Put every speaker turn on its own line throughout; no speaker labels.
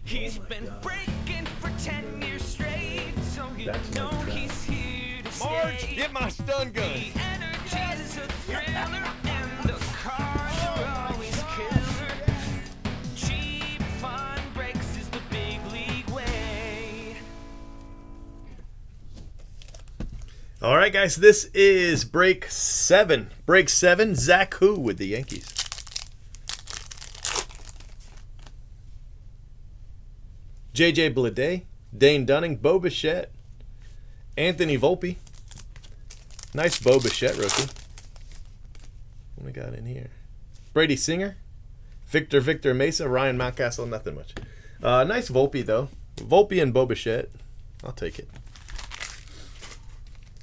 He's been breaking for 10 years straight, so you know he's here to
Marge,
stay.
get my stun gun.
The energy's a thriller, and the cards are always killer. Cheap fun breaks is the big league way.
All right, guys, this is break 7. Break 7, Zach Hu with the Yankees. JJ Bleday, Dane Dunning, Bo Bichette, Anthony Volpe. Nice Bo Bichette rookie. What we got in here? Brady Singer, Victor Mesa, Ryan Mountcastle, nothing much. Nice Volpe, though. Volpe and Bo Bichette. I'll take it.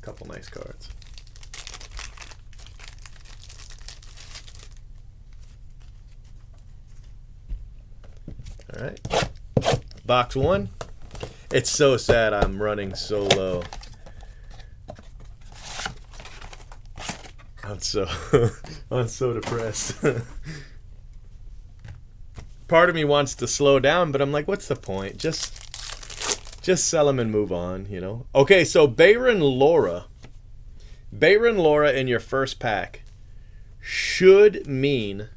Couple nice cards. All right. Box 1. It's so sad I'm running so low. I'm so depressed. Part of me wants to slow down, but I'm like, what's the point? Just sell them and move on, you know? Okay, so Bayron Lora in your first pack should mean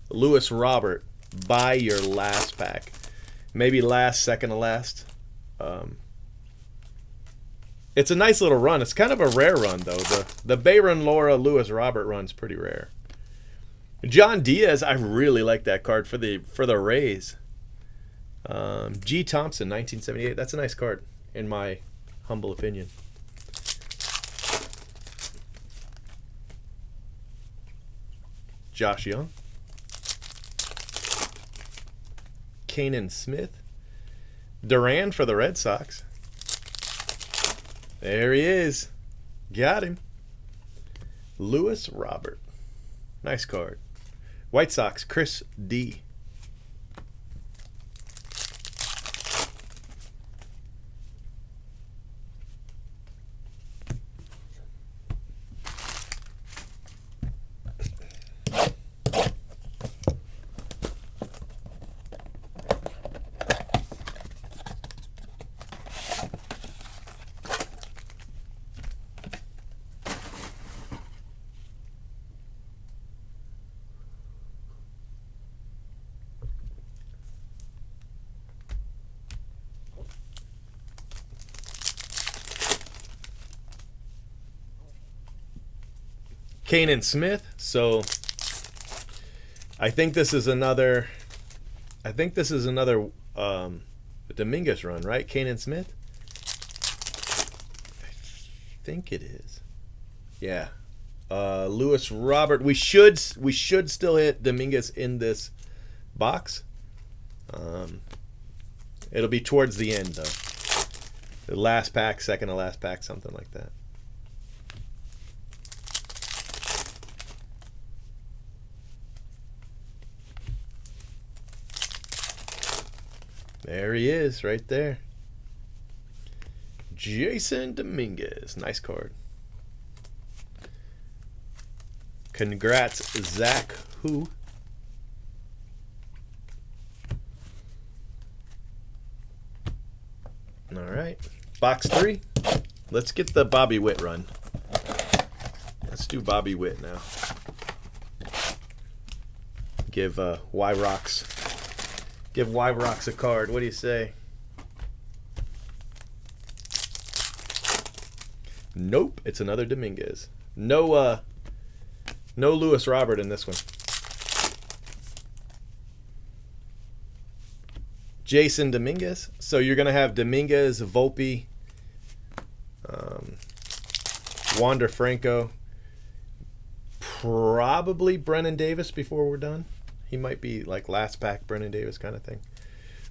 Lewis Robert by your last pack. Maybe last, second to last. It's a nice little run. It's kind of a rare run, though. The Bayron Lora Lewis Robert run's pretty rare. John Diaz, I really like that card for the Rays. G. Thompson, 1978. That's a nice card, in my humble opinion. Josh Young. Kanan Smith. Duran for the Red Sox. There he is. Got him. Lewis Robert. Nice card. White Sox, Chris D. Kanan Smith. So I think this is another Dominguez run, right? Kanan Smith? I think it is. Yeah. Lewis Robert. We should still hit Dominguez in this box. It'll be towards the end, though. The last pack, second to last pack, something like that. There he is, right there. Jason Dominguez. Nice card. Congrats, Zach Hu. All right. Box 3. Let's get the Bobby Witt run. Let's do Bobby Witt now. Give Y-Rocks a card. What do you say? Nope, it's another Dominguez. No Lewis Robert in this one. Jason Dominguez. So you're gonna have Dominguez, Volpe, Wander Franco, probably Brennan Davis before we're done. He might be like last pack Brennan Davis kind of thing.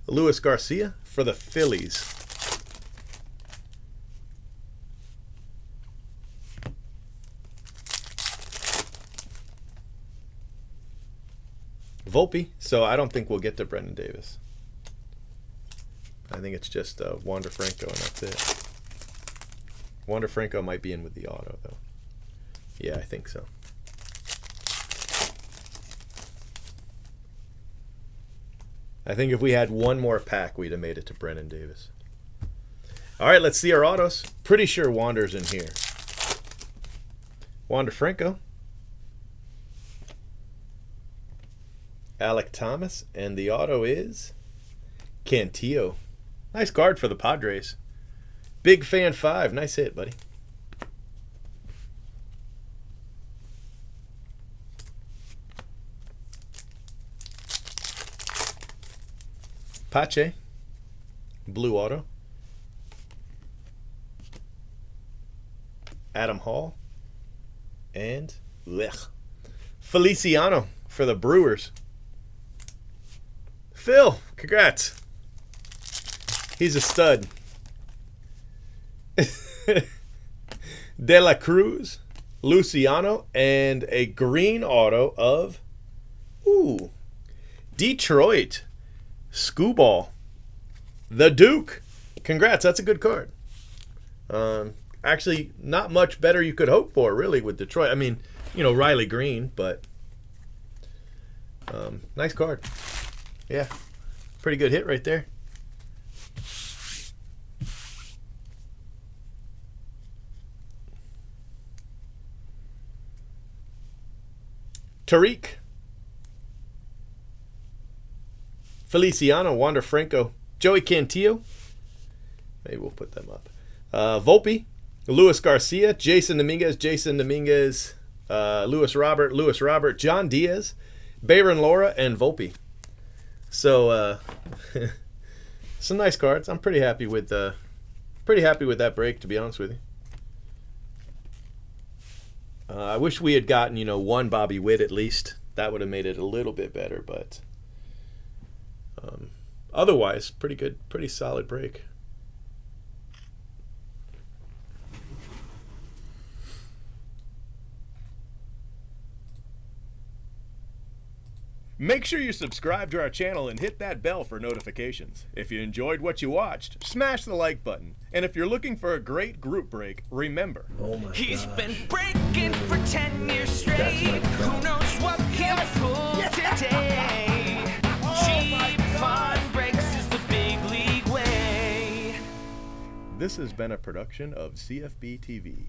Luis Garcia for the Phillies. Volpe. So I don't think we'll get to Brennan Davis. I think it's just Wander Franco and that's it. Wander Franco might be in with the auto though. Yeah, I think so. I think if we had one more pack, we'd have made it to Brennan Davis. All right, let's see our autos. Pretty sure Wander's in here. Wander Franco. Alec Thomas. And the auto is Cantillo. Nice card for the Padres. Big Fan 5. Nice hit, buddy. Pache. Blue auto. Adam Hall. And Feliciano for the Brewers. Phil, congrats. He's a stud. De La Cruz, Luciano, and a green auto of Detroit. Scooball. The Duke. Congrats, that's a good card. Actually, not much better you could hope for, really, with Detroit. I mean, you know, Riley Green, but nice card. Yeah, pretty good hit right there. Tariq. Feliciano, Wander Franco, Joey Cantillo. Maybe we'll put them up. Volpe, Luis Garcia, Jason Dominguez, Luis Robert, John Diaz, Bayron Lora, and Volpe. So some nice cards. I'm pretty happy with that break, to be honest with you. I wish we had gotten, you know, one Bobby Witt at least. That would have made it a little bit better, but otherwise, pretty good, pretty solid break. Make sure you subscribe to our channel and hit that bell for notifications. If you enjoyed what you watched, smash the like button. And if you're looking for a great group break, remember,
He's been breaking for 10 years straight. Who knows what he'll pull today? Cheap fun breaks is the big league way.
this has been a production of CFB TV.